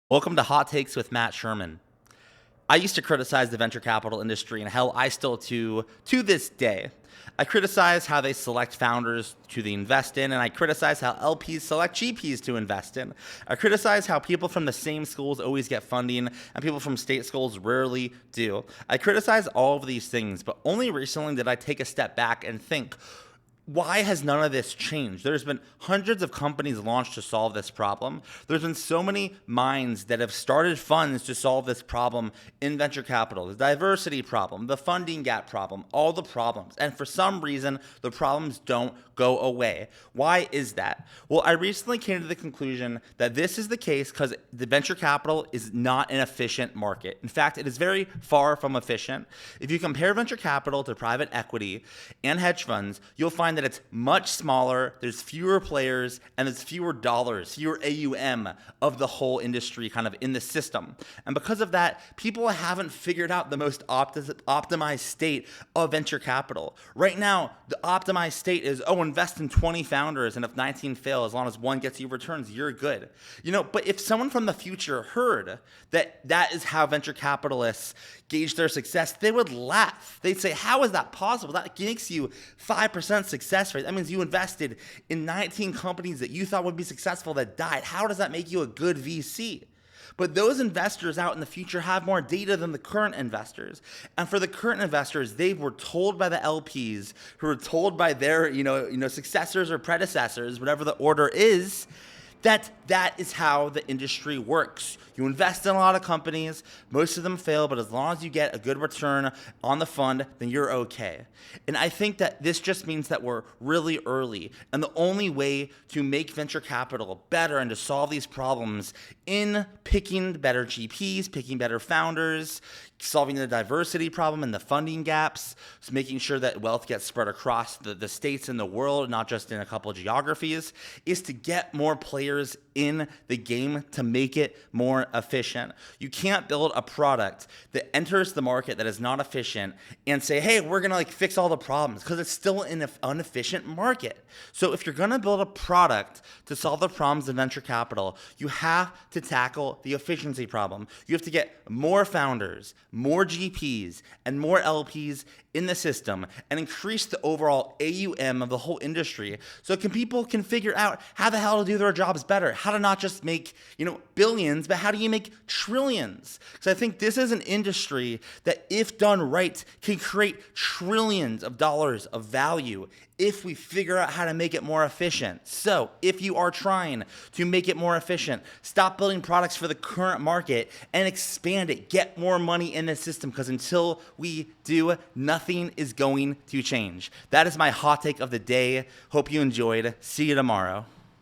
Welcome to Hot Takes with Matt Sherman. I used to criticize the venture capital industry, and hell, I still do to this day. I criticize how they select founders to invest in, and I criticize how LPs select GPs to invest in. I criticize how people from the same schools always get funding, and people from state schools rarely do. I criticize all of these things, but only recently did I take a step back and think, why has none of this changed? There's been hundreds of companies launched to solve this problem. There's been so many minds that have started funds to solve this problem in venture capital. The diversity problem, the funding gap problem, all the problems. And for some reason, the problems don't go away. Why is that? Well, I recently came to the conclusion that this is the case because the venture capital is not an efficient market. In fact, it is very far from efficient. If you compare venture capital to private equity and hedge funds, you'll find that it's much smaller, there's fewer players, and there's fewer dollars, fewer AUM of the whole industry kind of in the system. And because of that, people haven't figured out the most optimized state of venture capital. Right now, the optimized state is, invest in 20 founders, and if 19 fail, as long as one gets you returns, you're good. But if someone from the future heard that that is how venture capitalists gauge their success, they would laugh. They'd say, how is that possible? That makes you 5% success rate. That means you invested in 19 companies that you thought would be successful that died. How does that make you a good VC? But those investors out in the future have more data than the current investors. And for the current investors, they were told by the LPs, who were told by their successors or predecessors, whatever the order is, that is how the industry works. You invest in a lot of companies, most of them fail, but as long as you get a good return on the fund, then you're okay. And I think that this just means that we're really early. And the only way to make venture capital better and to solve these problems in picking better GPs, picking better founders, solving the diversity problem and the funding gaps, so making sure that wealth gets spread across the states and the world, not just in a couple of geographies, is to get more players in the game to make it more efficient. You can't build a product that enters the market that is not efficient and say, hey, we're going to fix all the problems, because it's still an inefficient market. So if you're going to build a product to solve the problems of venture capital, you have to tackle the efficiency problem. You have to get more founders, more GPs, and more LPs in the system and increase the overall AUM of the whole industry so people can figure out how the hell to do their jobs better, how to not just make billions, but how do you make trillions? Because I think this is an industry that, if done right, can create trillions of dollars of value if we figure out how to make it more efficient. So if you are trying to make it more efficient, stop building products for the current market and expand it. Get more money in the system, because until we do, nothing is going to change. That is my hot take of the day. Hope you enjoyed. See you tomorrow.